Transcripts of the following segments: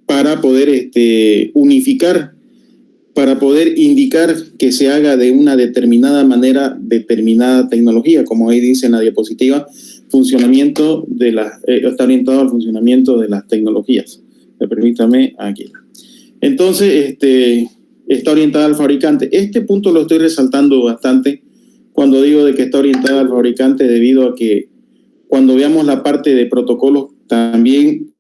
para poder unificar, para poder indicar que se haga de una determinada manera, determinada tecnología, como ahí dice en la diapositiva, funcionamiento de está orientado al funcionamiento de las tecnologías. Permítame aquí. Entonces, está orientada al fabricante. Este punto lo estoy resaltando bastante cuando digo de que está orientada al fabricante, debido a que cuando veamos la parte de protocolos también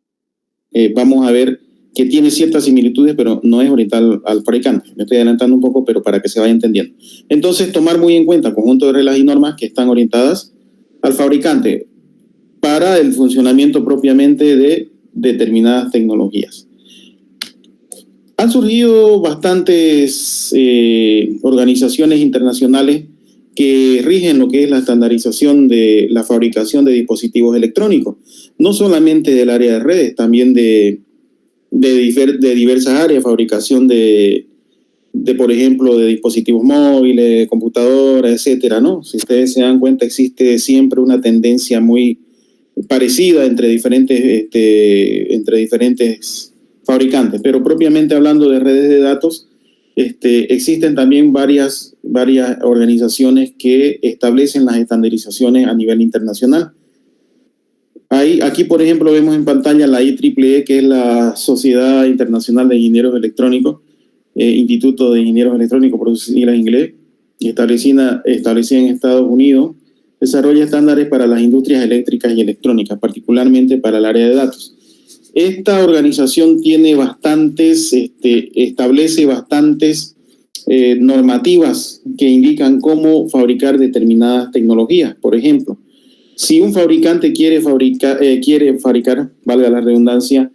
vamos a ver que tiene ciertas similitudes, pero no es orientada al fabricante. Me estoy adelantando un poco, pero para que se vaya entendiendo. Entonces, tomar muy en cuenta conjunto de reglas y normas que están orientadas al fabricante para el funcionamiento propiamente de determinadas tecnologías. Han surgido bastantes organizaciones internacionales que rigen lo que es la estandarización de la fabricación de dispositivos electrónicos, no solamente del área de redes, también de diversas áreas, fabricación de, por ejemplo, de dispositivos móviles, computadoras, etcétera, ¿no? Si ustedes se dan cuenta, existe siempre una tendencia muy parecida entre diferentes fabricantes, pero propiamente hablando de redes de datos, existen también varias organizaciones que establecen las estandarizaciones a nivel internacional. Aquí, por ejemplo, vemos en pantalla la IEEE, que es la Sociedad Internacional de Ingenieros Electrónicos, Instituto de Ingenieros Electrónicos, por sus siglas en inglés, establecida en Estados Unidos, desarrolla estándares para las industrias eléctricas y electrónicas, particularmente para el área de datos. Esta organización tiene establece bastantes normativas que indican cómo fabricar determinadas tecnologías. Por ejemplo, si un fabricante quiere fabricar, valga la redundancia,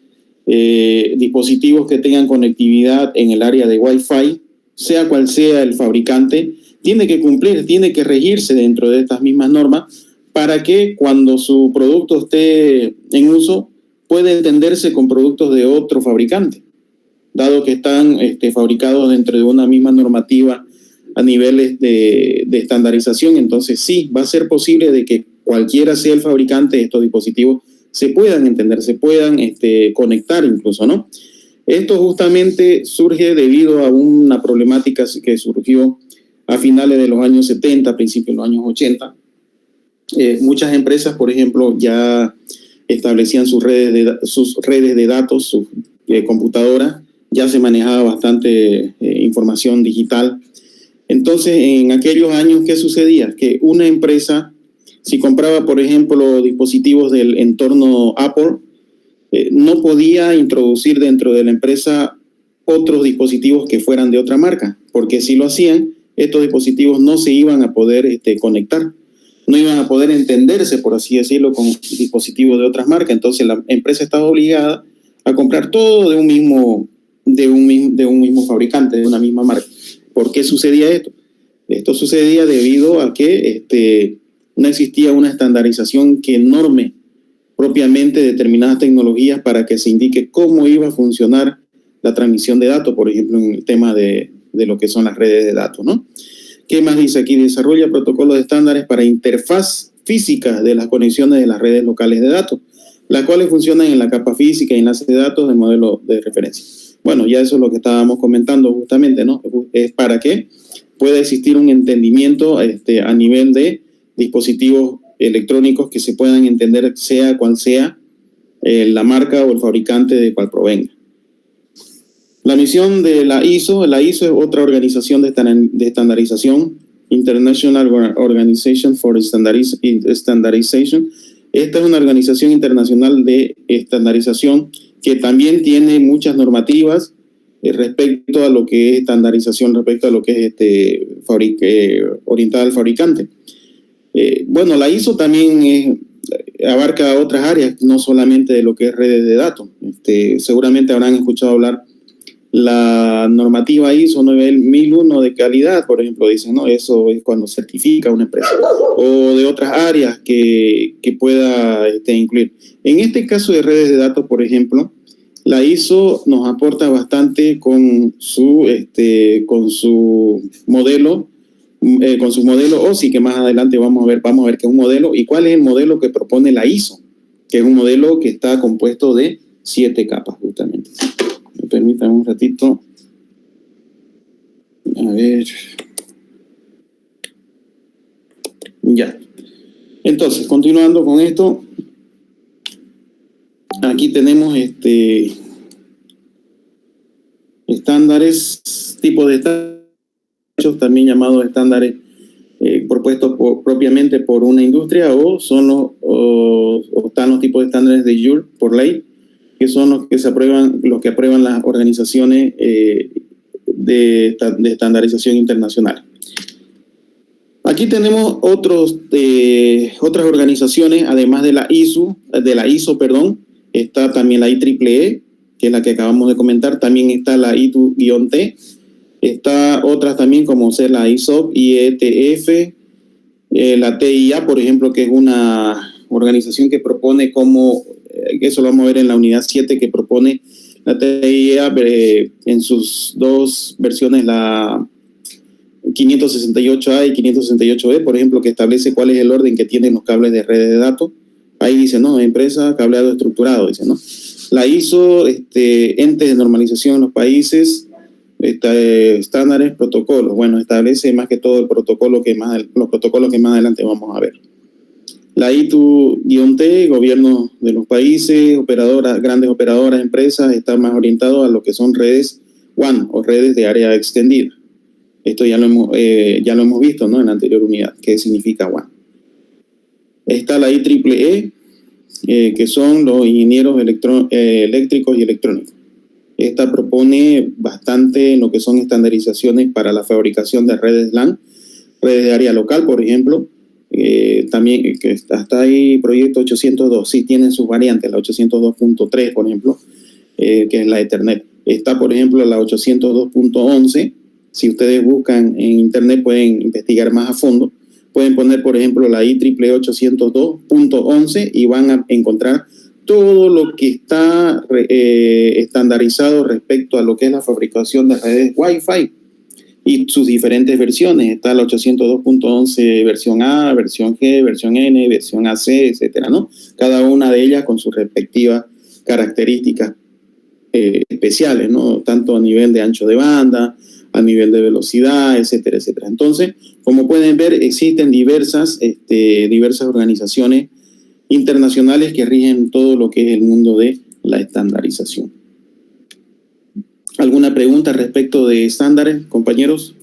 dispositivos que tengan conectividad en el área de Wi-Fi, sea cual sea el fabricante, tiene que regirse dentro de estas mismas normas para que cuando su producto esté en uso puede entenderse con productos de otro fabricante, dado que están fabricados dentro de una misma normativa a niveles de estandarización. Entonces sí, va a ser posible de que cualquiera sea el fabricante de estos dispositivos se puedan entender, se puedan conectar incluso, ¿no? Esto justamente surge debido a una problemática que surgió a finales de los años 70, principios de los años 80. Muchas empresas, por ejemplo, ya establecían sus redes de datos, sus computadoras, ya se manejaba bastante información digital. Entonces, en aquellos años, ¿qué sucedía? Que una empresa, si compraba, por ejemplo, dispositivos del entorno Apple, no podía introducir dentro de la empresa otros dispositivos que fueran de otra marca, porque si lo hacían, estos dispositivos no se iban a poder conectar, no iban a poder entenderse, por así decirlo, con dispositivos de otras marcas. Entonces la empresa estaba obligada a comprar todo de un mismo fabricante, de una misma marca. ¿Por qué sucedía esto? Esto sucedía debido a que no existía una estandarización que norme propiamente determinadas tecnologías para que se indique cómo iba a funcionar la transmisión de datos, por ejemplo, en el tema de lo que son las redes de datos, ¿no? ¿Qué más dice aquí? Desarrolla protocolos de estándares para interfaz física de las conexiones de las redes locales de datos, las cuales funcionan en la capa física y enlace de datos del modelo de referencia. Bueno, ya eso es lo que estábamos comentando justamente, ¿no? Es para que pueda existir un entendimiento a nivel de dispositivos electrónicos que se puedan entender, sea cual sea la marca o el fabricante de cual provenga. La misión de la ISO es otra organización de estandarización, International Organization for Standardization. Esta es una organización internacional de estandarización que también tiene muchas normativas respecto a lo que es estandarización, respecto a lo que es orientada al fabricante. Bueno, la ISO también abarca otras áreas, no solamente de lo que es redes de datos. Seguramente habrán escuchado hablar la normativa ISO 9001 de calidad, por ejemplo, dicen, ¿no? Eso es cuando certifica una empresa, o de otras áreas que pueda incluir. En este caso de redes de datos, por ejemplo, la ISO nos aporta bastante con su modelo, OSI, que más adelante vamos a ver qué es un modelo y cuál es el modelo que propone la ISO, que es un modelo que está compuesto de 7 capas justamente. Me permitan un ratito. A ver. Ya. Entonces, continuando con esto, aquí tenemos estándares, tipos de estándares, también llamados estándares propuestos propiamente por una industria, o están los tipos de estándares de JURL por ley, que son los que aprueban las organizaciones de estandarización internacional. Aquí tenemos otras organizaciones, además de la ISO, está también la IEEE, que es la que acabamos de comentar. También está la ITU-T, está otras también como ser la ISOP, IETF, la TIA, por ejemplo, que es una organización que propone eso lo vamos a ver en la unidad 7, que propone la TIA en sus dos versiones, la 568A y 568B, por ejemplo, que establece cuál es el orden que tienen los cables de redes de datos. Ahí dice, ¿no? Empresa, cableado estructurado, dice, ¿no? La ISO, entes de normalización en los países, estándares, protocolos. Bueno, establece más que todo los protocolos que más adelante vamos a ver. La ITU-T, gobierno de los países, grandes operadoras, empresas, está más orientado a lo que son redes WAN o redes de área extendida. Esto ya lo hemos visto, ¿no? En la anterior unidad, qué significa WAN. Está la IEEE, que son los ingenieros eléctricos y electrónicos. Esta propone bastante en lo que son estandarizaciones para la fabricación de redes LAN, redes de área local, por ejemplo. También que hasta ahí proyecto 802, sí tienen sus variantes, la 802.3, por ejemplo, que es la Ethernet. Está, por ejemplo, la 802.11. Si ustedes buscan en internet pueden investigar más a fondo. Pueden poner, por ejemplo, la IEEE 802.11 y van a encontrar todo lo que está estandarizado respecto a lo que es la fabricación de redes Wi-Fi y sus diferentes versiones. Está la 802.11 versión A, versión G, versión N, versión AC, etcétera, ¿no? Cada una de ellas con sus respectivas características especiales, ¿no? Tanto a nivel de ancho de banda, a nivel de velocidad, etcétera, etcétera. Entonces, como pueden ver, existen diversas organizaciones internacionales que rigen todo lo que es el mundo de la estandarización. ¿Alguna pregunta respecto de estándares, compañeros?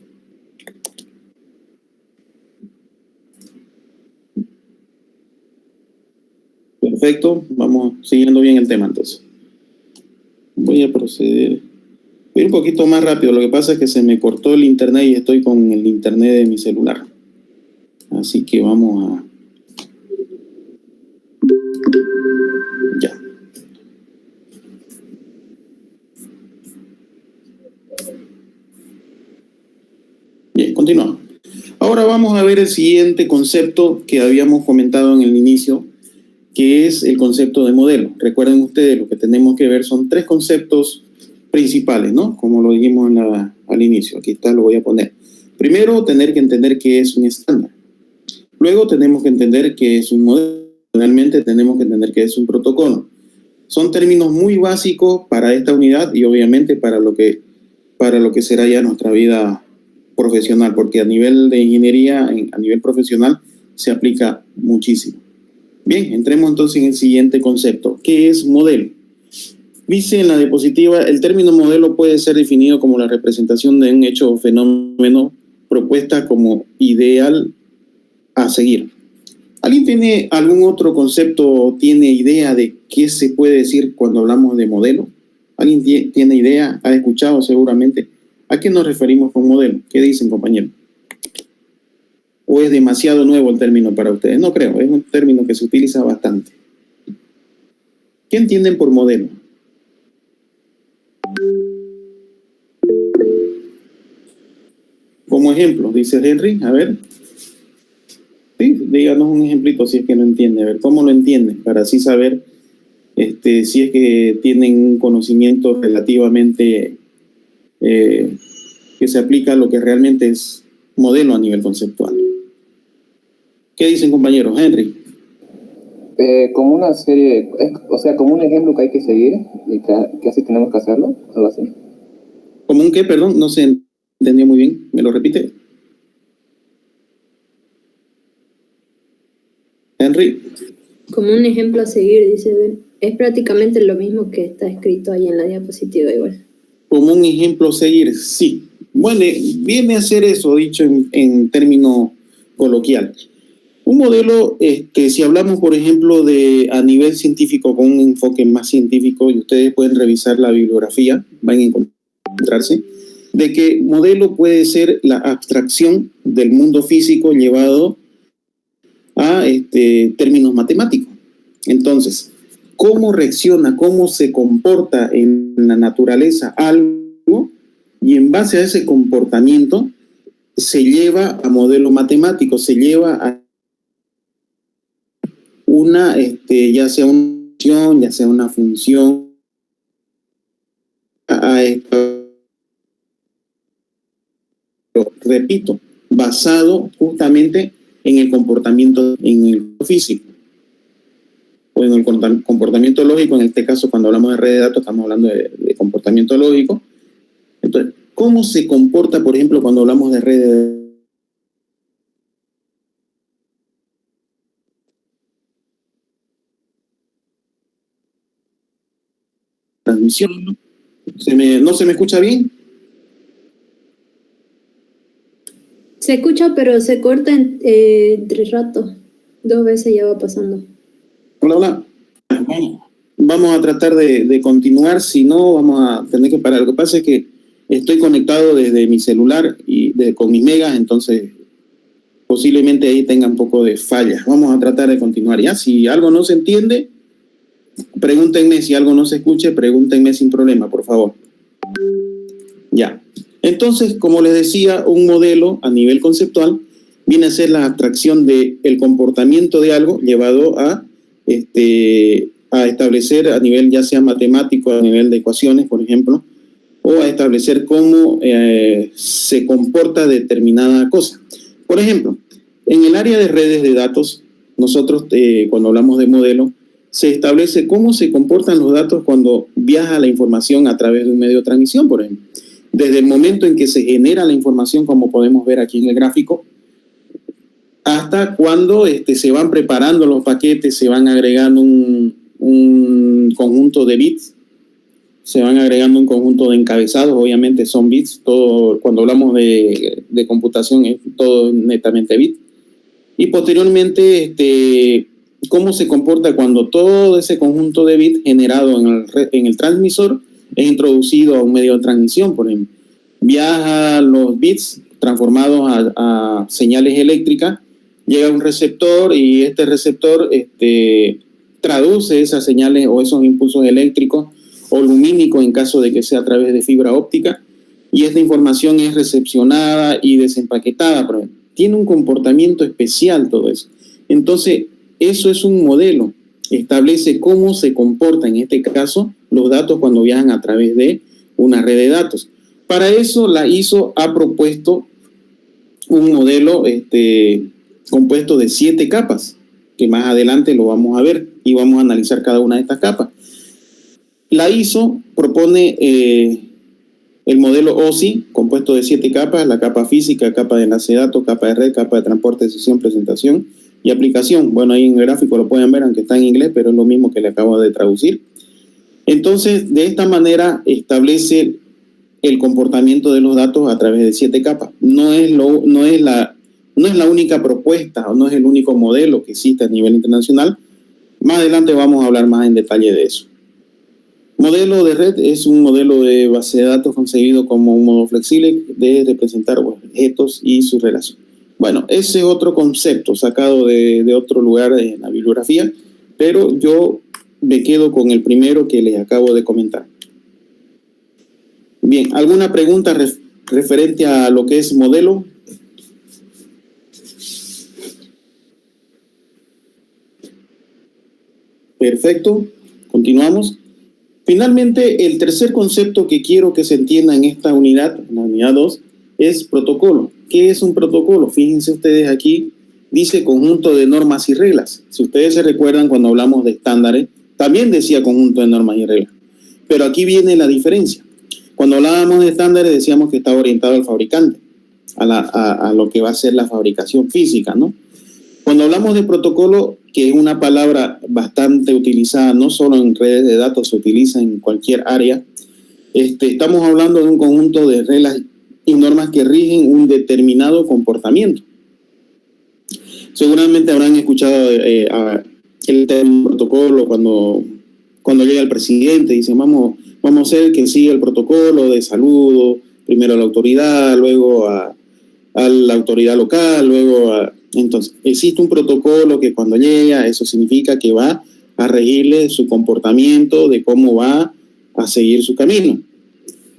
Perfecto, vamos siguiendo bien el tema entonces. Voy a proceder. Voy un poquito más rápido, lo que pasa es que se me cortó el internet y estoy con el internet de mi celular. Así que vamos a... Ya. Bien, continuamos. Ahora vamos a ver el siguiente concepto que habíamos comentado en el inicio, que es el concepto de modelo. Recuerden ustedes, lo que tenemos que ver son 3 conceptos principales, ¿no? Como lo dijimos al inicio. Aquí está, lo voy a poner. Primero, tener que entender qué es un estándar. Luego, tenemos que entender qué es un modelo. Finalmente, tenemos que entender qué es un protocolo. Son términos muy básicos para esta unidad y obviamente para lo que será ya nuestra vida profesional, porque a nivel de ingeniería, a nivel profesional, se aplica muchísimo. Bien, entremos entonces en el siguiente concepto. ¿Qué es modelo? Dice en la diapositiva, el término modelo puede ser definido como la representación de un hecho o fenómeno propuesta como ideal a seguir. ¿Alguien tiene algún otro concepto o tiene idea de qué se puede decir cuando hablamos de modelo? ¿Alguien tiene idea? ¿Ha escuchado seguramente? ¿A qué nos referimos con modelo? ¿Qué dicen, compañeros? ¿O es demasiado nuevo el término para ustedes? No creo, es un término que se utiliza bastante. ¿Qué entienden por modelo? Como ejemplo, dice Henry, a ver. Sí, díganos un ejemplito si es que no entiende. A ver, ¿cómo lo entienden? Para así saber si es que tienen un conocimiento relativamente que se aplica a lo que realmente es modelo a nivel conceptual. ¿Qué dicen, compañeros? Henry. Como una serie, o sea, como un ejemplo que hay que seguir y que así tenemos que hacerlo, algo así. ¿Cómo un qué? Perdón, no se entendió muy bien. ¿Me lo repite? Henry. Como un ejemplo a seguir, dice Ben. Es prácticamente lo mismo que está escrito ahí en la diapositiva igual. Como un ejemplo a seguir, sí. Bueno, viene a ser eso, dicho en término coloquial. Un modelo, si hablamos, por ejemplo, de a nivel científico, con un enfoque más científico, y ustedes pueden revisar la bibliografía, van a encontrarse, de que modelo puede ser la abstracción del mundo físico llevado a términos matemáticos. Entonces, ¿cómo reacciona, cómo se comporta en la naturaleza algo? Y en base a ese comportamiento se lleva a modelo matemático, se lleva a una, ya sea una función, ya sea una función, repito, basado justamente en el comportamiento, en el físico, o en el comportamiento lógico. En este caso, cuando hablamos de red de datos, estamos hablando de comportamiento lógico. Entonces, ¿cómo se comporta, por ejemplo, cuando hablamos de red de transmisión? ¿No se me escucha bien? Se escucha, pero se corta entre rato. 2 veces ya va pasando. Hola, hola. Vamos a tratar de continuar, si no, vamos a tener que parar. Lo que pasa es que estoy conectado desde mi celular y con mis megas, entonces posiblemente ahí tenga un poco de fallas. Vamos a tratar de continuar. Ya, si algo no se entiende, pregúntenme. Si algo no se escuche, pregúntenme sin problema, por favor. Ya. Entonces, como les decía, un modelo a nivel conceptual viene a ser la abstracción del comportamiento de algo llevado a establecer a nivel ya sea matemático, a nivel de ecuaciones, por ejemplo, o a establecer cómo se comporta determinada cosa. Por ejemplo, en el área de redes de datos, nosotros cuando hablamos de modelo, se establece cómo se comportan los datos cuando viaja la información a través de un medio de transmisión, por ejemplo. Desde el momento en que se genera la información, como podemos ver aquí en el gráfico, hasta cuando se van preparando los paquetes, se van agregando un conjunto de bits, se van agregando un conjunto de encabezados, obviamente son bits, todo, cuando hablamos de computación es todo netamente bits. Y posteriormente, cómo se comporta cuando todo ese conjunto de bits generado en el transmisor es introducido a un medio de transmisión, por ejemplo. Viaja los bits transformados a señales eléctricas, llega a un receptor y este receptor traduce esas señales o esos impulsos eléctricos o lumínicos en caso de que sea a través de fibra óptica, y esta información es recepcionada y desempaquetada. Por ejemplo. Tiene un comportamiento especial todo eso. Entonces, eso es un modelo. Establece cómo se comporta, en este caso, los datos cuando viajan a través de una red de datos. Para eso, la ISO ha propuesto un modelo compuesto de 7 capas, que más adelante lo vamos a ver y vamos a analizar cada una de estas capas. La ISO propone el modelo OSI, compuesto de 7 capas: la capa física, capa de enlace de datos, capa de red, capa de transporte, sesión, presentación y aplicación. Bueno, ahí en el gráfico lo pueden ver, aunque está en inglés, pero es lo mismo que le acabo de traducir. Entonces, de esta manera establece el comportamiento de los datos a través de 7 capas. No es la única propuesta o no es el único modelo que existe a nivel internacional. Más adelante vamos a hablar más en detalle de eso. Modelo de red es un modelo de base de datos concebido como un modo flexible de representar objetos y su relación. Bueno, ese es otro concepto sacado de otro lugar en la bibliografía, pero yo me quedo con el primero que les acabo de comentar. Bien, ¿alguna pregunta referente a lo que es modelo? Perfecto, continuamos. Finalmente, el tercer concepto que quiero que se entienda en esta unidad, en la unidad 2, es protocolo. ¿Qué es un protocolo? Fíjense ustedes aquí dice conjunto de normas y reglas. Si ustedes se recuerdan cuando hablamos de estándares, también decía conjunto de normas y reglas. Pero aquí viene la diferencia. Cuando hablábamos de estándares decíamos que estaba orientado al fabricante, a lo que va a ser la fabricación física, ¿no? Cuando hablamos de protocolo, que es una palabra bastante utilizada, no solo en redes de datos, se utiliza en cualquier área, estamos hablando de un conjunto de reglas y normas que rigen un determinado comportamiento. Seguramente habrán escuchado el término protocolo cuando llega el presidente y dice vamos a hacer que siga el protocolo de saludo, primero a la autoridad, luego a la autoridad local, entonces existe un protocolo que cuando llega, eso significa que va a regirle su comportamiento, de cómo va a seguir su camino.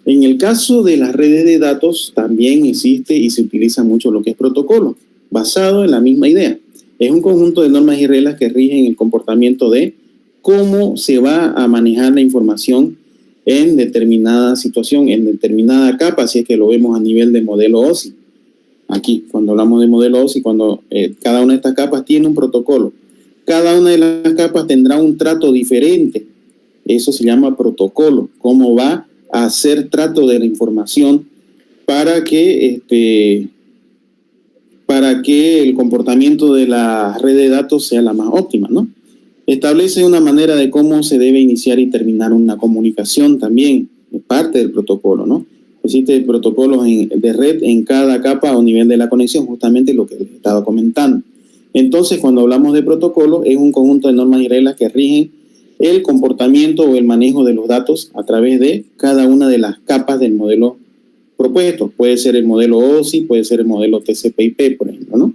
En el caso de las redes de datos también existe y se utiliza mucho lo que es protocolo, basado en la misma idea. Es un conjunto de normas y reglas que rigen el comportamiento de cómo se va a manejar la información en determinada situación, en determinada capa, si es que lo vemos a nivel de modelo OSI. Aquí, cuando hablamos de modelo OSI, cuando cada una de estas capas tiene un protocolo. Cada una de las capas tendrá un trato diferente. Eso se llama protocolo. Cómo va a hacer trato de la información para que el comportamiento de la red de datos sea la más óptima, ¿no? Establece una manera de cómo se debe iniciar y terminar una comunicación también, es parte del protocolo, ¿no? Existen protocolos de red en cada capa o nivel de la conexión, justamente lo que les estaba comentando. Entonces, cuando hablamos de protocolo, es un conjunto de normas y reglas que rigen el comportamiento o el manejo de los datos a través de cada una de las capas del modelo propuesto. Puede ser el modelo OSI, puede ser el modelo TCP/IP, por ejemplo, ¿no?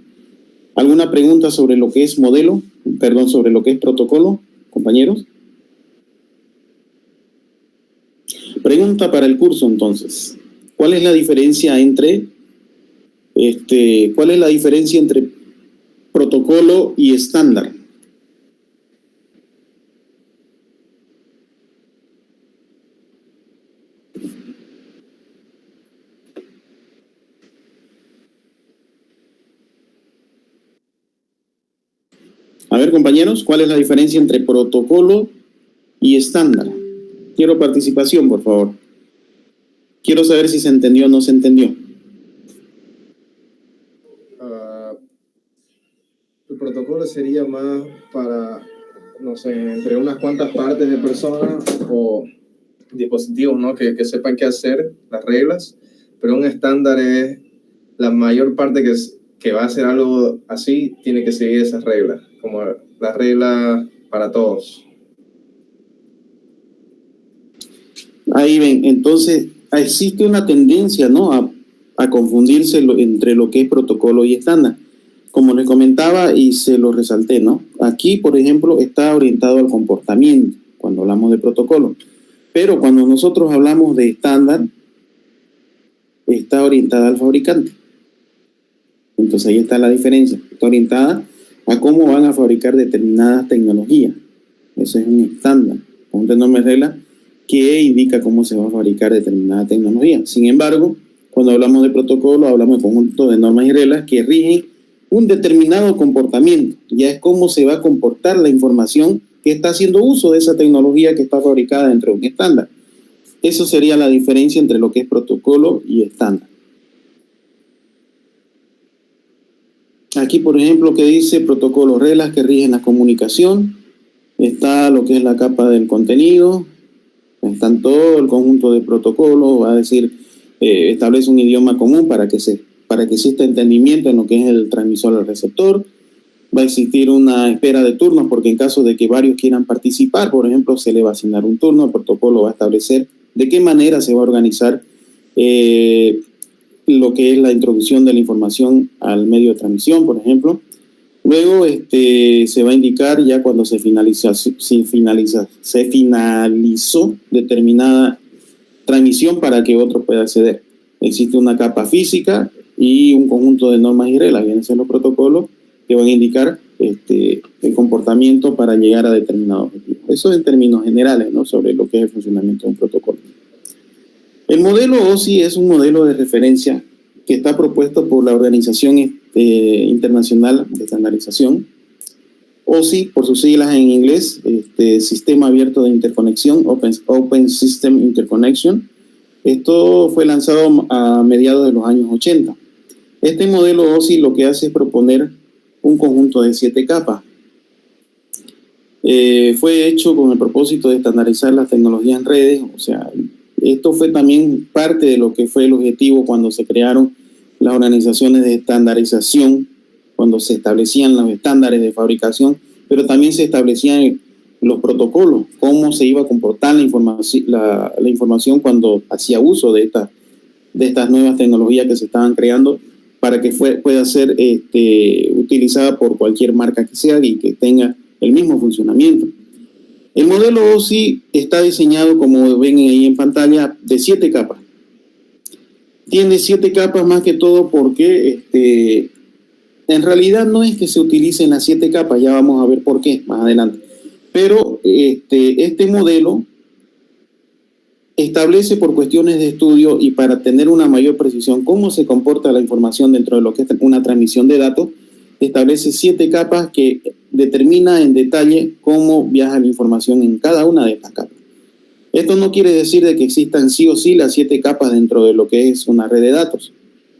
¿Alguna pregunta sobre lo que es sobre lo que es protocolo, compañeros? Pregunta para el curso, entonces. ¿Cuál es la diferencia entre protocolo y estándar? A ver, compañeros, ¿cuál es la diferencia entre protocolo y estándar? Quiero participación, por favor. Quiero saber si se entendió o no se entendió. El protocolo sería más para, no sé, entre unas cuantas partes de personas o dispositivos, ¿no? que sepan qué hacer, las reglas, pero un estándar es la mayor parte que va a hacer algo así, tiene que seguir esas reglas, como las reglas para todos. Ahí ven, entonces existe una tendencia, ¿no? a confundirse entre lo que es protocolo y estándar. Como les comentaba y se lo resalté, ¿no? Aquí, por ejemplo, está orientado al comportamiento cuando hablamos de protocolo. Pero cuando nosotros hablamos de estándar, está orientada al fabricante. Entonces ahí está la diferencia. Está orientada a cómo van a fabricar determinadas tecnologías. Eso es un estándar, un norma y regla que indica cómo se va a fabricar determinada tecnología. Sin embargo, cuando hablamos de protocolo, hablamos de conjunto de normas y reglas que rigen un determinado comportamiento. Ya es cómo se va a comportar la información que está haciendo uso de esa tecnología que está fabricada dentro de un estándar. Eso sería la diferencia entre lo que es protocolo y estándar. Aquí, por ejemplo, que dice protocolo, reglas que rigen la comunicación. Está lo que es la capa del contenido. Están todo el conjunto de protocolos. Va a decir, establece un idioma común para que exista entendimiento en lo que es el transmisor al receptor. Va a existir una espera de turnos porque en caso de que varios quieran participar, por ejemplo, se le va a asignar un turno. El protocolo va a establecer de qué manera se va a organizar lo que es la introducción de la información al medio de transmisión, por ejemplo. Luego se va a indicar ya cuando se finalizó determinada transmisión para que otro pueda acceder. Existe una capa física y un conjunto de normas y reglas, vienen a ser los protocolos que van a indicar el comportamiento para llegar a determinado objetivo. Eso en términos generales, ¿no? Sobre lo que es el funcionamiento de un protocolo. El modelo OSI es un modelo de referencia que está propuesto por la Organización internacional de estandarización, OSI, por sus siglas en inglés, Sistema Abierto de Interconexión, Open System Interconnection. Esto fue lanzado a mediados de los años 80. Este modelo OSI lo que hace es proponer un conjunto de 7 capas. Fue hecho con el propósito de estandarizar las tecnologías en redes, o sea, esto fue también parte de lo que fue el objetivo cuando se crearon las organizaciones de estandarización, cuando se establecían los estándares de fabricación, pero también se establecían los protocolos, cómo se iba a comportar la información cuando hacía uso de estas nuevas tecnologías que se estaban creando para que pueda ser utilizada por cualquier marca que sea y que tenga el mismo funcionamiento. El modelo OSI está diseñado, como ven ahí en pantalla, de 7 capas. Tiene 7 capas más que todo porque en realidad no es que se utilicen las 7 capas, ya vamos a ver por qué más adelante. Pero este modelo establece por cuestiones de estudio y para tener una mayor precisión cómo se comporta la información dentro de lo que es una transmisión de datos, establece 7 capas que determina en detalle cómo viaja la información en cada una de estas capas. Esto no quiere decir de que existan sí o sí las 7 capas dentro de lo que es una red de datos,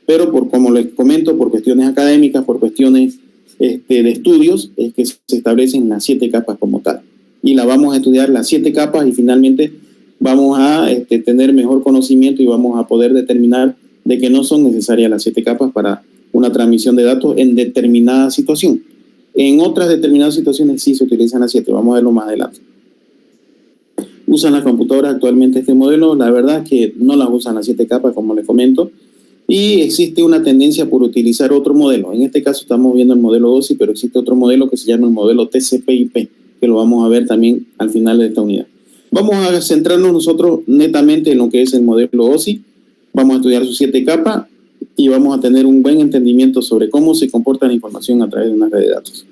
pero como les comento, por cuestiones académicas, por cuestiones de estudios, es que se establecen las 7 capas como tal. Y la vamos a estudiar las 7 capas y finalmente vamos a tener mejor conocimiento y vamos a poder determinar de que no son necesarias las 7 capas para una transmisión de datos en determinada situación. En otras determinadas situaciones sí se utilizan las 7, vamos a verlo más adelante. Usan las computadoras actualmente este modelo, la verdad es que no las usan las 7 capas como les comento, y existe una tendencia por utilizar otro modelo. En este caso estamos viendo el modelo OSI, pero existe otro modelo que se llama el modelo TCP/IP, que lo vamos a ver también al final de esta unidad. Vamos a centrarnos nosotros netamente en lo que es el modelo OSI, vamos a estudiar sus 7 capas y vamos a tener un buen entendimiento sobre cómo se comporta la información a través de una red de datos.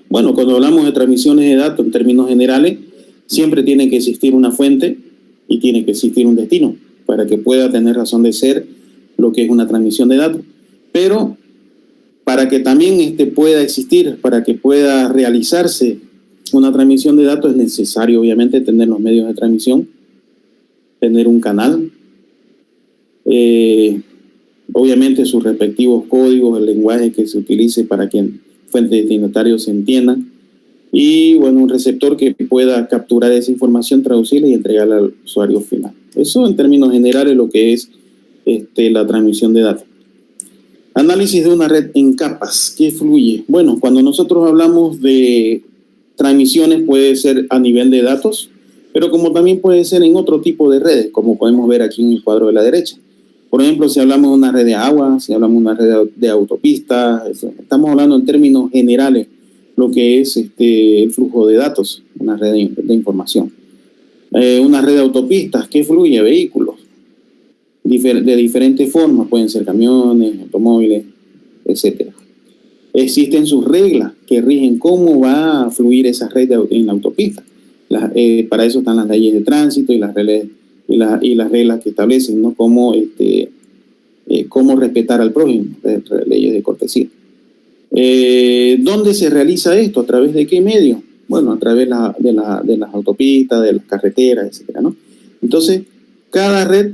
Bueno, cuando hablamos de transmisiones de datos en términos generales, siempre tiene que existir una fuente y tiene que existir un destino para que pueda tener razón de ser lo que es una transmisión de datos. Pero para que también pueda existir, para que pueda realizarse una transmisión de datos, es necesario obviamente tener los medios de transmisión, tener un canal, obviamente sus respectivos códigos, el lenguaje que se utilice para que fuente de destinatario se entienda, y bueno, un receptor que pueda capturar esa información, traducirla y entregarla al usuario final. Eso en términos generales lo que es la transmisión de datos. Análisis de una red en capas. ¿Qué fluye? Bueno, cuando nosotros hablamos de transmisiones puede ser a nivel de datos, pero como también puede ser en otro tipo de redes, como podemos ver aquí en el cuadro de la derecha. Por ejemplo, si hablamos de una red de agua, si hablamos de una red de autopistas, estamos hablando en términos generales lo que es el flujo de datos, una red de información. Una red de autopistas, ¿qué fluye? Vehículos de diferentes formas, pueden ser camiones, automóviles, etc. Existen sus reglas que rigen cómo va a fluir esa red en la autopista. Para eso están las leyes de tránsito y las reglas que establecen, ¿no? Cómo respetar al prójimo, leyes de cortesía. ¿Dónde se realiza esto? ¿A través de qué medio? Bueno, a través de las autopistas, de las carreteras, etcétera, ¿no? Entonces, cada red,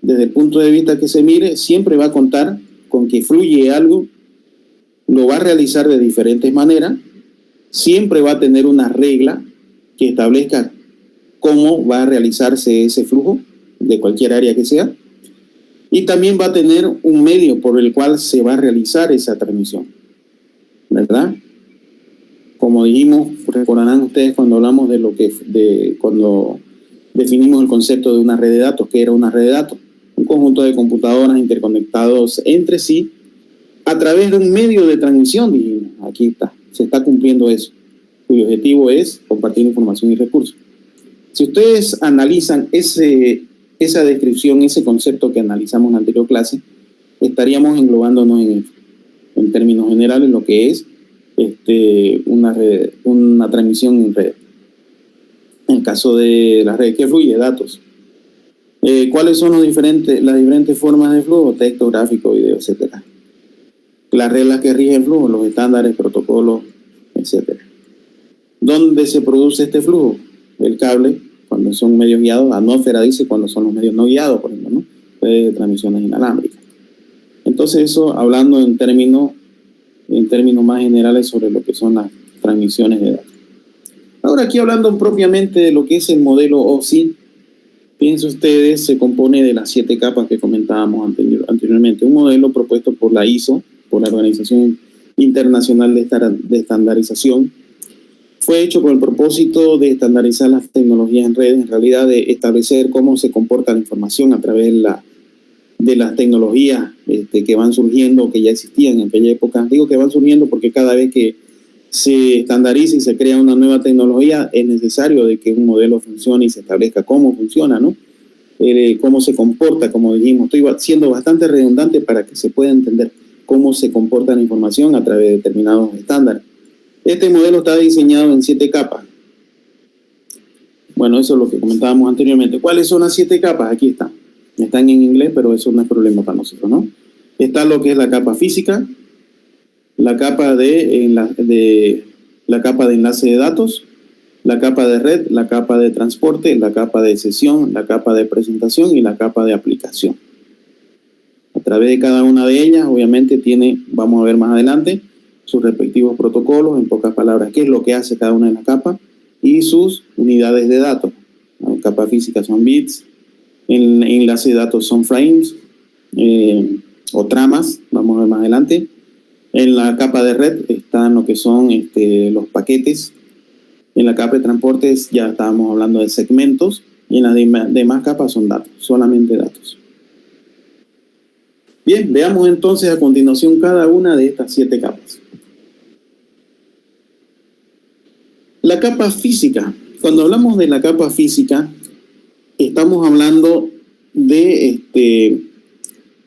desde el punto de vista que se mire, siempre va a contar con que fluye algo, lo va a realizar de diferentes maneras, siempre va a tener una regla que establezca cómo va a realizarse ese flujo de cualquier área que sea, y también va a tener un medio por el cual se va a realizar esa transmisión, ¿verdad? Como dijimos, recordarán ustedes cuando hablamos cuando definimos el concepto de una red de datos. ¿Qué era una red de datos? Un conjunto de computadoras interconectados entre sí a través de un medio de transmisión, dijimos. Aquí está, se está cumpliendo eso, cuyo objetivo es compartir información y recursos. Si ustedes analizan esa descripción, ese concepto que analizamos en la anterior clase, estaríamos englobándonos en términos generales lo que es una transmisión en red. En el caso de la red que fluye datos, ¿Cuáles son las diferentes formas de flujo? Texto, gráfico, video, etcétera. Las reglas que rigen el flujo, los estándares, protocolos, etcétera. ¿Dónde se produce este flujo? El cable, cuando son medios guiados. Atmósfera dice cuando son los medios no guiados, por ejemplo, ¿no? De transmisiones inalámbricas. Entonces eso hablando en términos más generales sobre lo que son las transmisiones de datos. Ahora aquí hablando propiamente de lo que es el modelo OSI, piensen ustedes, se compone de las 7 capas que comentábamos anteriormente. Un modelo propuesto por la ISO, por la Organización Internacional de Estandarización, fue hecho con el propósito de estandarizar las tecnologías en redes, en realidad de establecer cómo se comporta la información a través de las tecnologías que van surgiendo o que ya existían en aquella época. Digo que van surgiendo porque cada vez que se estandariza y se crea una nueva tecnología, es necesario de que un modelo funcione y se establezca cómo funciona, ¿no? Cómo se comporta, como dijimos. Estoy siendo bastante redundante para que se pueda entender cómo se comporta la información a través de determinados estándares. Este modelo está diseñado en 7 capas. Bueno, eso es lo que comentábamos anteriormente. ¿Cuáles son las 7 capas? Aquí están. Están en inglés, pero eso no es problema para nosotros, ¿no? Está lo que es la capa física, la capa de enlace de datos, la capa de red, la capa de transporte, la capa de sesión, la capa de presentación y la capa de aplicación. A través de cada una de ellas, obviamente tiene, vamos a ver más adelante, sus respectivos protocolos, en pocas palabras, qué es lo que hace cada una de las capas y sus unidades de datos. La capa física son bits, el enlace de datos son frames o tramas, vamos a ver más adelante. En la capa de red están lo que son los paquetes. En la capa de transportes ya estábamos hablando de segmentos y en las demás capas son datos, solamente datos. Bien, veamos entonces a continuación cada una de estas 7 capas. La capa física. Cuando hablamos de la capa física, estamos hablando de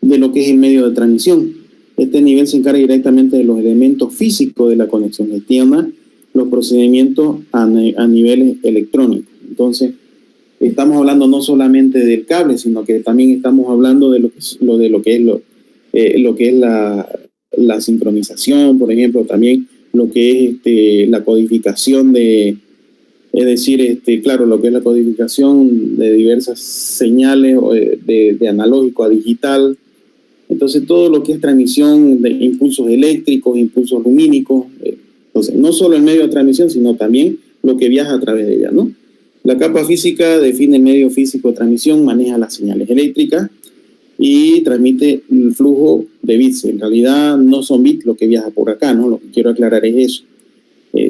lo que es el medio de transmisión. Este nivel se encarga directamente de los elementos físicos de la conexión, gestiona los procedimientos a nivel electrónico. Entonces, estamos hablando no solamente del cable, sino que también estamos hablando de lo que es la sincronización, por ejemplo, también lo que es la codificación es decir, claro, lo que es la codificación de diversas señales de analógico a digital. Entonces, todo lo que es transmisión de impulsos eléctricos, impulsos lumínicos. Entonces, no solo el medio de transmisión, sino también lo que viaja a través de ella, ¿no? La capa física define el medio físico de transmisión, maneja las señales eléctricas y transmite el flujo de bits. En realidad, no son bits lo que viaja por acá, ¿no? Lo que quiero aclarar es eso.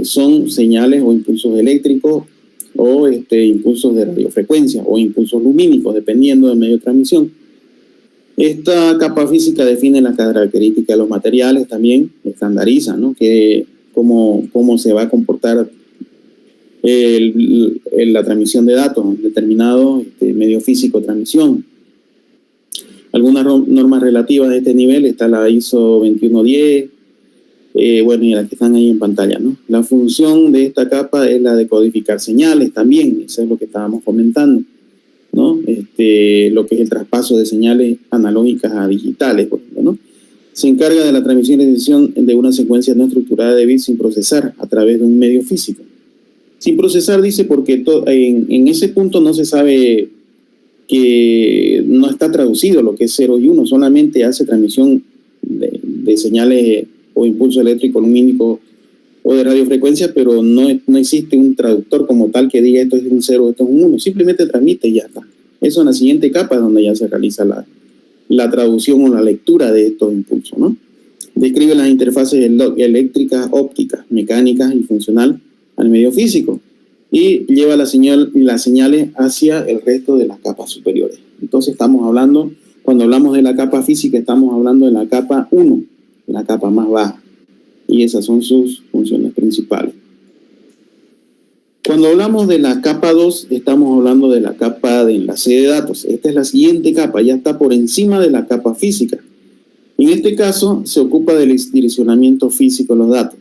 Son señales o impulsos eléctricos o impulsos de radiofrecuencia o impulsos lumínicos, dependiendo del medio de transmisión. Esta capa física define las características de los materiales, también estandariza, ¿no? Cómo se va a comportar la transmisión de datos en determinado medio físico de transmisión. Algunas normas relativas de este nivel está la ISO 2110, bueno, y las que están ahí en pantalla, ¿no? La función de esta capa es la de codificar señales también, eso es lo que estábamos comentando, ¿no? Lo que es el traspaso de señales analógicas a digitales, por ejemplo, ¿no? Se encarga de la transmisión y edición de una secuencia no estructurada de bits sin procesar a través de un medio físico. Sin procesar dice porque en ese punto no se sabe que no está traducido lo que es 0 y 1, solamente hace transmisión de señales o impulso eléctrico lumínico o de radiofrecuencia, pero no existe un traductor como tal que diga esto es un 0, esto es un 1, simplemente transmite y ya está. Eso en la siguiente capa es donde ya se realiza la traducción o la lectura de estos impulsos, ¿no? Describe las interfaces eléctricas, ópticas, mecánicas y funcional al medio físico y lleva las señales hacia el resto de las capas superiores. Entonces estamos hablando, cuando hablamos de la capa física, estamos hablando de la capa 1, la capa más baja, y esas son sus funciones principales. Cuando hablamos de la capa 2, estamos hablando de la capa de enlace de datos. Esta es la siguiente capa, ya está por encima de la capa física. En este caso, se ocupa del direccionamiento físico de los datos.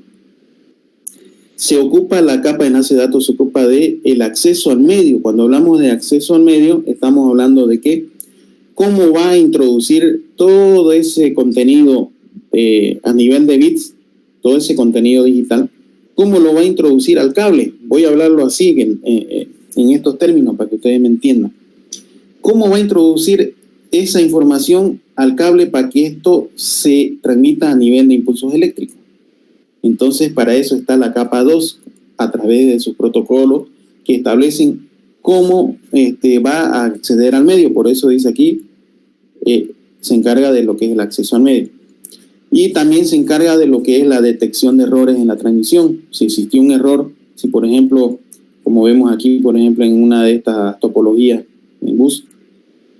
se ocupa la capa de enlace de datos, se ocupa de el acceso al medio. Cuando hablamos de acceso al medio, estamos hablando de que cómo va a introducir todo ese contenido a nivel de bits, todo ese contenido digital, cómo lo va a introducir al cable. Voy a hablarlo así, en estos términos, para que ustedes me entiendan. ¿Cómo va a introducir esa información al cable para que esto se transmita a nivel de impulsos eléctricos? Entonces, para eso está la capa 2, a través de sus protocolos que establecen cómo va a acceder al medio. Por eso dice aquí, se encarga de lo que es el acceso al medio. Y también se encarga de lo que es la detección de errores en la transmisión. Si existió un error, si por ejemplo, como vemos aquí, por ejemplo, en una de estas topologías en bus,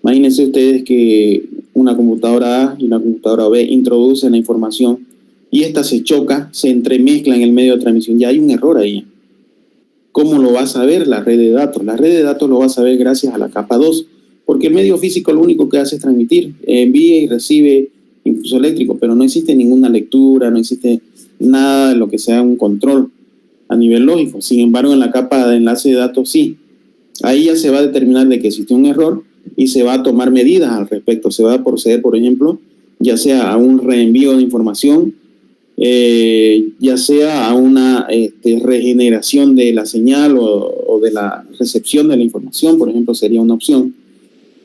imagínense ustedes que una computadora A y una computadora B introducen la información y esta se choca, se entremezcla en el medio de transmisión. Ya hay un error ahí. ¿Cómo lo va a saber la red de datos? La red de datos lo va a saber gracias a la capa 2, porque el medio físico lo único que hace es transmitir, envía y recibe impulso eléctrico, pero no existe ninguna lectura, no existe nada de lo que sea un control a nivel lógico. Sin embargo, en la capa de enlace de datos sí. Ahí ya se va a determinar de que existe un error y se va a tomar medidas al respecto. Se va a proceder, por ejemplo, ya sea a un reenvío de información, ya sea a una regeneración de la señal o de la recepción de la información, por ejemplo, sería una opción.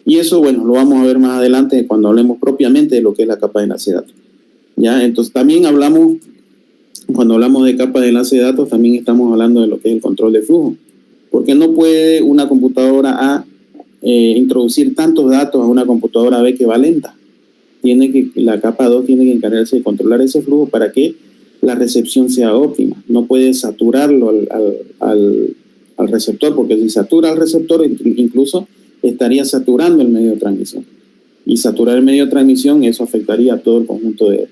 Y eso, bueno, lo vamos a ver más adelante cuando hablemos propiamente de lo que es la capa de enlace de datos. ¿Ya? Entonces, también cuando hablamos de capa de enlace de datos, también estamos hablando de lo que es el control de flujo. Porque no puede una computadora A introducir tantos datos a una computadora B que va lenta. La capa 2 tiene que encargarse de controlar ese flujo para que la recepción sea óptima. No puede saturarlo al receptor, porque si satura al receptor, incluso estaría saturando el medio de transmisión. Y saturar el medio de transmisión, eso afectaría a todo el conjunto de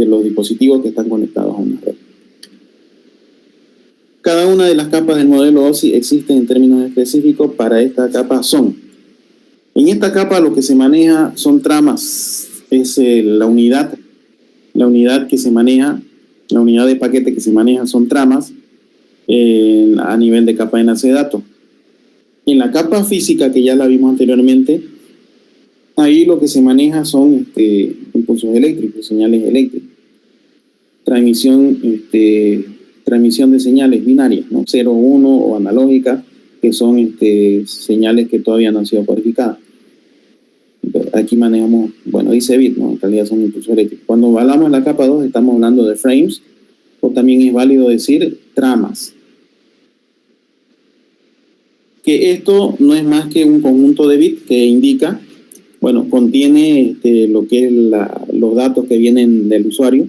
los dispositivos que están conectados a una red. Cada una de las capas del modelo OSI existen en términos específicos. Para esta capa en esta capa lo que se maneja son tramas. Es la unidad que se maneja, la unidad de paquete que se maneja son tramas a nivel de capa de enlace de datos. En la capa física, que ya la vimos anteriormente, ahí lo que se maneja son impulsos eléctricos, señales eléctricas, transmisión de señales binarias, ¿no? 0, 1 o analógicas, que son señales que todavía no han sido codificadas. Aquí manejamos, bueno, dice bit, ¿no? En realidad son impulsos eléctricos. Cuando hablamos de la capa 2 estamos hablando de frames, o también es válido decir tramas. Que esto no es más que un conjunto de bits que indica, bueno, contiene lo que es los datos que vienen del usuario,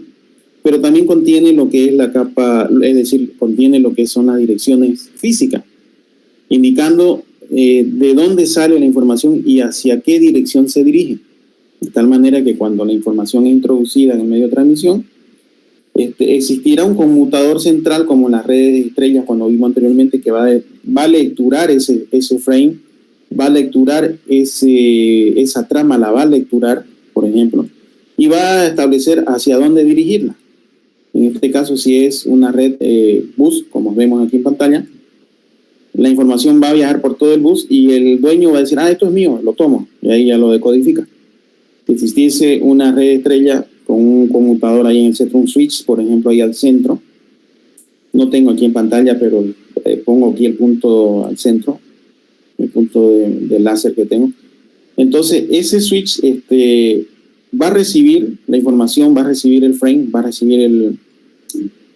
pero también contiene lo que es la capa, es decir, contiene lo que son las direcciones físicas, indicando de dónde sale la información y hacia qué dirección se dirige. De tal manera que cuando la información es introducida en el medio de transmisión, existirá un conmutador central como en las redes de estrellas cuando vimos anteriormente, que va a lecturar ese frame, va a lecturar esa trama, la va a lecturar, por ejemplo, y va a establecer hacia dónde dirigirla. En este caso, si es una red bus, como vemos aquí en pantalla, la información va a viajar por todo el bus y el dueño va a decir, esto es mío, lo tomo, y ahí ya lo decodifica. Si existiese una red estrella con un conmutador ahí en el centro, un switch, por ejemplo, ahí al centro, no tengo aquí en pantalla, pero pongo aquí el punto al centro, el punto de láser que tengo. Entonces, ese switch va a recibir la información, va a recibir el frame, va a recibir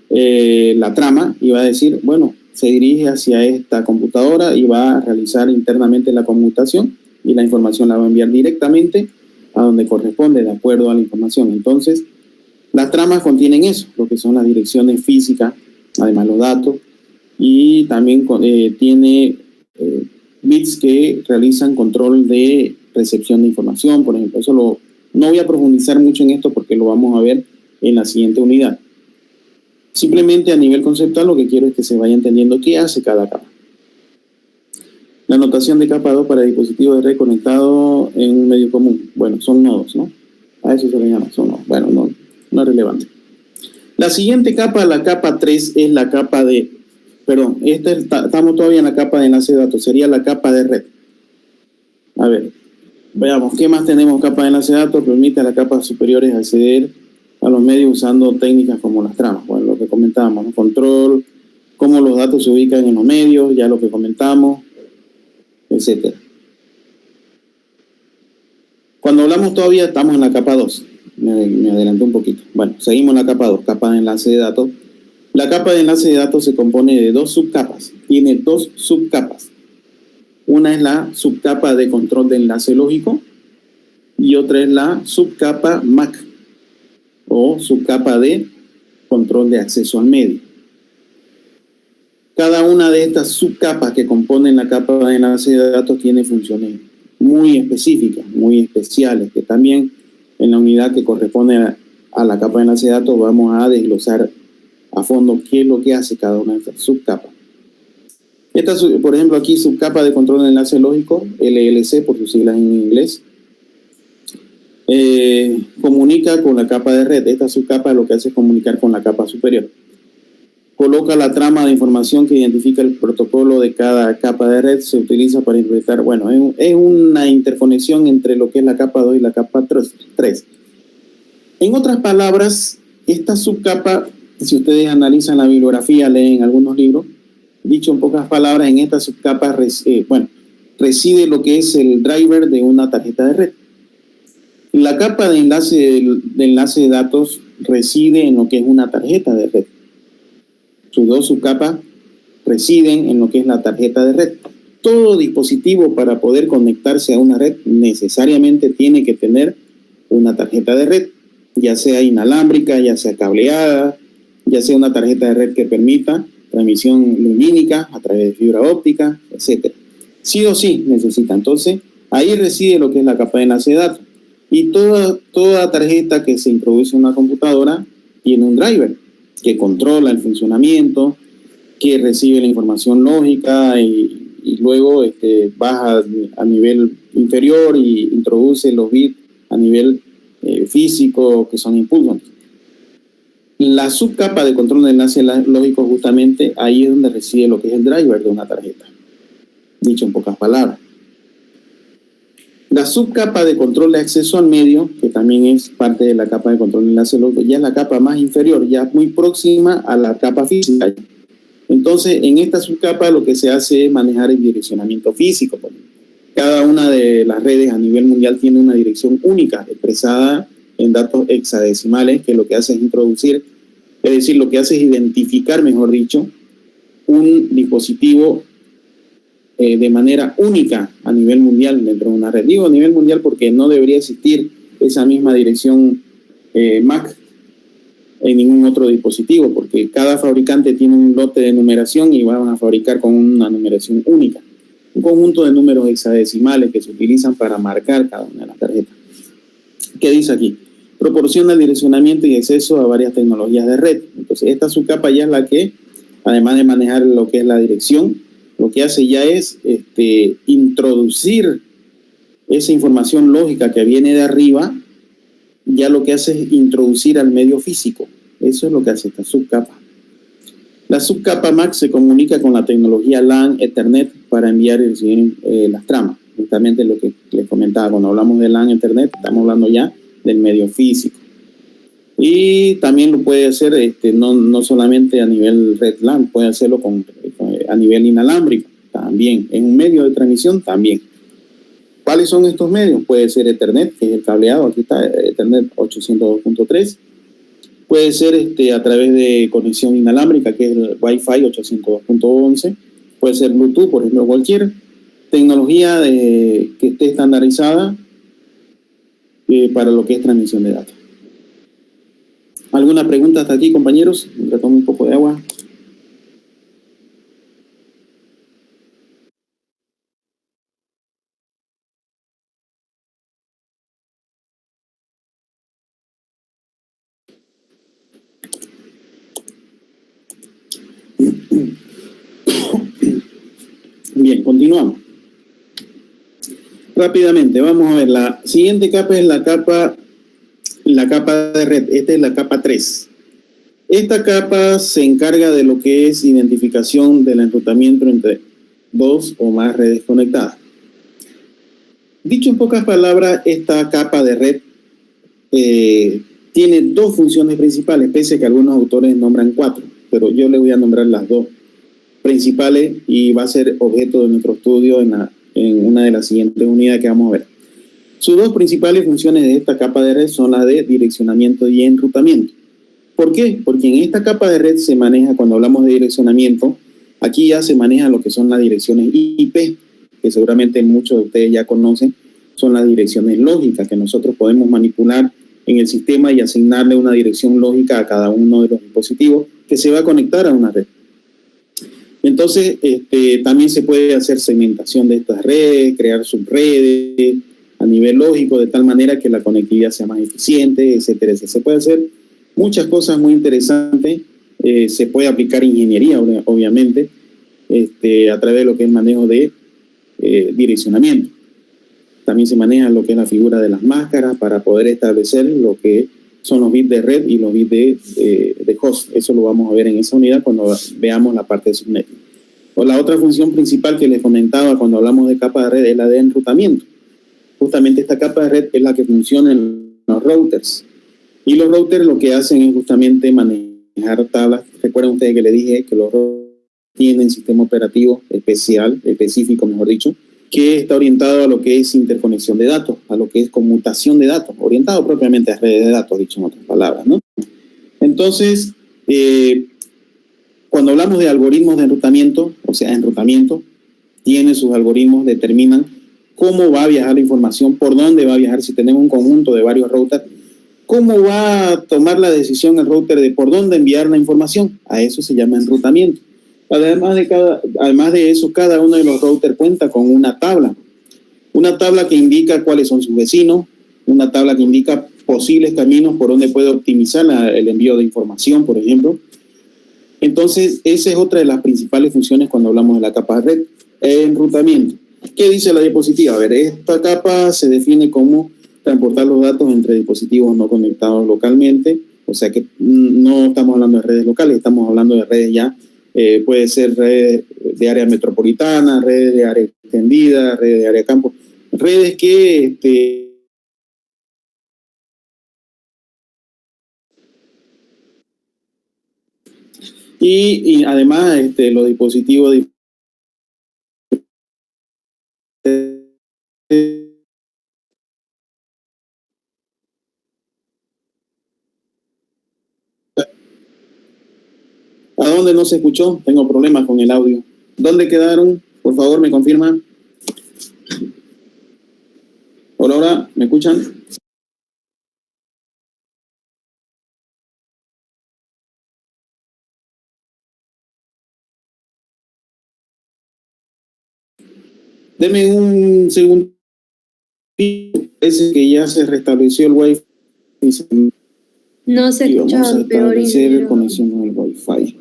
la trama y va a decir, bueno, se dirige hacia esta computadora y va a realizar internamente la conmutación y la información la va a enviar directamente a donde corresponde de acuerdo a la información. Entonces, las tramas contienen eso, lo que son las direcciones físicas, además los datos, y también tiene bits que realizan control de recepción de información, por ejemplo. No voy a profundizar mucho en esto porque lo vamos a ver en la siguiente unidad. Simplemente a nivel conceptual lo que quiero es que se vaya entendiendo qué hace cada capa. La notación de capa 2 para dispositivos de red conectados en un medio común. Bueno, son nodos, ¿no? A eso se le llama, son nodos. Bueno, no es relevante. La siguiente capa, la capa 3, es la capa de Perdón, estamos todavía en la capa de enlace de datos, sería la capa de red. A ver, veamos, ¿qué más tenemos? Capa de enlace de datos permite a las capas superiores acceder a los medios usando técnicas como las tramas. Bueno, lo que comentábamos, ¿no? Control, cómo los datos se ubican en los medios, ya lo que comentamos, etcétera. Cuando hablamos todavía estamos en la capa 2. Me adelanté un poquito. Bueno, seguimos en la capa 2, capa de enlace de datos. La capa de enlace de datos se compone de dos subcapas. Tiene dos subcapas. Una es la subcapa de control de enlace lógico y otra es la subcapa MAC o subcapa de control de acceso al medio. Cada una de estas subcapas que componen la capa de enlace de datos tiene funciones muy específicas, muy especiales, que también en la unidad que corresponde a la capa de enlace de datos vamos a desglosar a fondo qué es lo que hace cada una de estas subcapas. Esta, por ejemplo, aquí subcapa de control de enlace lógico, LLC por sus siglas en inglés, comunica con la capa de red. Esta subcapa lo que hace es comunicar con la capa superior. Coloca la trama de información que identifica el protocolo de cada capa de red, se utiliza para implementar, bueno, es una interconexión entre lo que es la capa 2 y la capa 3. En otras palabras, esta subcapa, si ustedes analizan la bibliografía, leen algunos libros, dicho en pocas palabras, en esta subcapa reside lo que es el driver de una tarjeta de red. La capa de enlace de datos reside en lo que es una tarjeta de red. Sus dos subcapas residen en lo que es la tarjeta de red. Todo dispositivo para poder conectarse a una red necesariamente tiene que tener una tarjeta de red, ya sea inalámbrica, ya sea cableada, ya sea una tarjeta de red que permita transmisión lumínica a través de fibra óptica, etc. Sí o sí necesita. Entonces, ahí reside lo que es la capa de enlace de datos. Y toda tarjeta que se introduce en una computadora tiene un driver que controla el funcionamiento, que recibe la información lógica y luego baja a nivel inferior y introduce los bits a nivel físico, que son impulsos. La subcapa de control de enlace lógico, justamente ahí es donde reside lo que es el driver de una tarjeta, dicho en pocas palabras. La subcapa de control de acceso al medio, que también es parte de la capa de control de enlace lógico, ya es la capa más inferior, ya muy próxima a la capa física. Entonces, en esta subcapa lo que se hace es manejar el direccionamiento físico. Cada una de las redes a nivel mundial tiene una dirección única, expresada en datos hexadecimales, que lo que hace es introducir, es decir, lo que hace es identificar, mejor dicho, un dispositivo de manera única a nivel mundial dentro de una red. Digo a nivel mundial porque no debería existir esa misma dirección MAC en ningún otro dispositivo, porque cada fabricante tiene un lote de numeración y van a fabricar con una numeración única. Un conjunto de números hexadecimales que se utilizan para marcar cada una de las tarjetas. ¿Qué dice aquí? Proporciona direccionamiento y acceso a varias tecnologías de red. Entonces, esta subcapa ya es la que, además de manejar lo que es la dirección, lo que hace ya es introducir esa información lógica que viene de arriba, ya lo que hace es introducir al medio físico. Eso es lo que hace esta subcapa. La subcapa MAC se comunica con la tecnología LAN, Ethernet, para enviar y recibir las tramas. Justamente lo que les comentaba, cuando hablamos de LAN, Ethernet, estamos hablando ya del medio físico. Y también lo puede hacer no solamente a nivel red LAN, puede hacerlo a nivel inalámbrico también. En un medio de transmisión también. ¿Cuáles son estos medios? Puede ser Ethernet, que es el cableado, aquí está Ethernet 802.3. Puede ser a través de conexión inalámbrica, que es el Wi-Fi 802.11. Puede ser Bluetooth, por ejemplo, cualquier tecnología que esté estandarizada para lo que es transmisión de datos. ¿Alguna pregunta hasta aquí, compañeros? Retomo un poco de agua. Bien, continuamos. Rápidamente, vamos a ver. La siguiente capa es la capa de red. Esta es la capa 3. Esta capa se encarga de lo que es identificación del enrutamiento entre dos o más redes conectadas. Dicho en pocas palabras, esta capa de red tiene dos funciones principales, pese a que algunos autores nombran 4, pero yo le voy a nombrar las dos principales y va a ser objeto de nuestro estudio en una de las siguientes unidades que vamos a ver. Sus dos principales funciones de esta capa de red son las de direccionamiento y enrutamiento. ¿Por qué? Porque en esta capa de red se maneja, cuando hablamos de direccionamiento, aquí ya se maneja lo que son las direcciones IP, que seguramente muchos de ustedes ya conocen, son las direcciones lógicas que nosotros podemos manipular en el sistema y asignarle una dirección lógica a cada uno de los dispositivos que se va a conectar a una red. Entonces, también se puede hacer segmentación de estas redes, crear subredes a nivel lógico, de tal manera que la conectividad sea más eficiente, etcétera, etcétera. Se puede hacer muchas cosas muy interesantes. Se puede aplicar ingeniería, obviamente, a través de lo que es manejo de direccionamiento. También se maneja lo que es la figura de las máscaras para poder establecer lo que son los bits de red y los bits de host. Eso lo vamos a ver en esa unidad cuando veamos la parte de subnetting. O la otra función principal que les comentaba cuando hablamos de capa de red es la de enrutamiento. Justamente esta capa de red es la que funciona en los routers. Y los routers lo que hacen es justamente manejar tablas. Recuerden ustedes que les dije que los routers tienen sistema operativo específico, mejor dicho, que está orientado a lo que es interconexión de datos, a lo que es conmutación de datos, orientado propiamente a redes de datos, dicho en otras palabras, ¿no? Entonces, cuando hablamos de algoritmos de enrutamiento, o sea, enrutamiento, tiene sus algoritmos, determinan cómo va a viajar la información, por dónde va a viajar, si tenemos un conjunto de varios routers, cómo va a tomar la decisión el router de por dónde enviar la información. A eso se llama enrutamiento. Además de eso, cada uno de los routers cuenta con una tabla que indica cuáles son sus vecinos, una tabla que indica posibles caminos por donde puede optimizar el envío de información, por ejemplo. Entonces, esa es otra de las principales funciones cuando hablamos de la capa de red, enrutamiento. ¿Qué dice la diapositiva? A ver, esta capa se define como transportar los datos entre dispositivos no conectados localmente, o sea que no estamos hablando de redes locales, estamos hablando de redes ya. Puede ser redes de área metropolitana, redes de área extendida, redes de área campo, redes que y además los dispositivos ¿A dónde no se escuchó? Tengo problemas con el audio. ¿Dónde quedaron? Por favor, me confirman. Hola, hola, ¿me escuchan? Deme un segundo. Parece que ya se restableció el Wi-Fi. No se Y vamos a escuchaba peor. establecer conexión al Wi-Fi.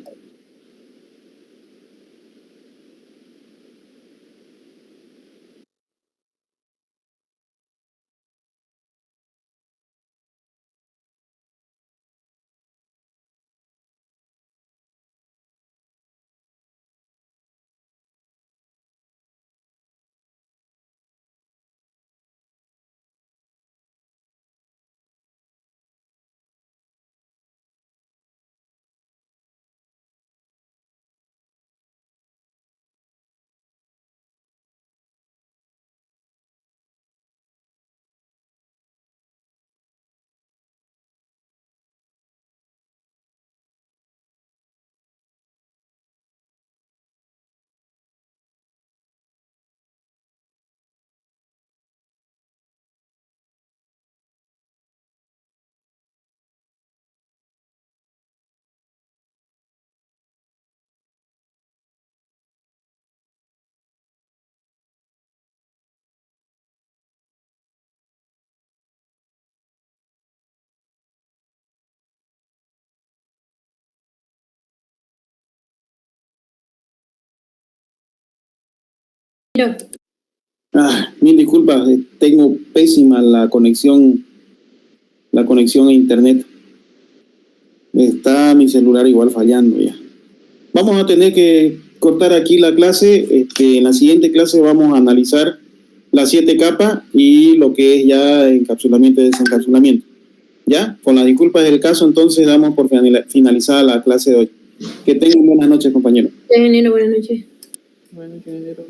Mira, Mil disculpas, tengo pésima la conexión a internet. Está mi celular igual fallando ya. Vamos a tener que cortar aquí la clase. En la siguiente clase vamos a analizar las 7 capas y lo que es ya encapsulamiento y desencapsulamiento. ¿Ya? Con las disculpas del caso, entonces damos por finalizada la clase de hoy. Que tengan buenas noches, compañeros. Ingeniero, buenas noches. Bueno, ingeniero.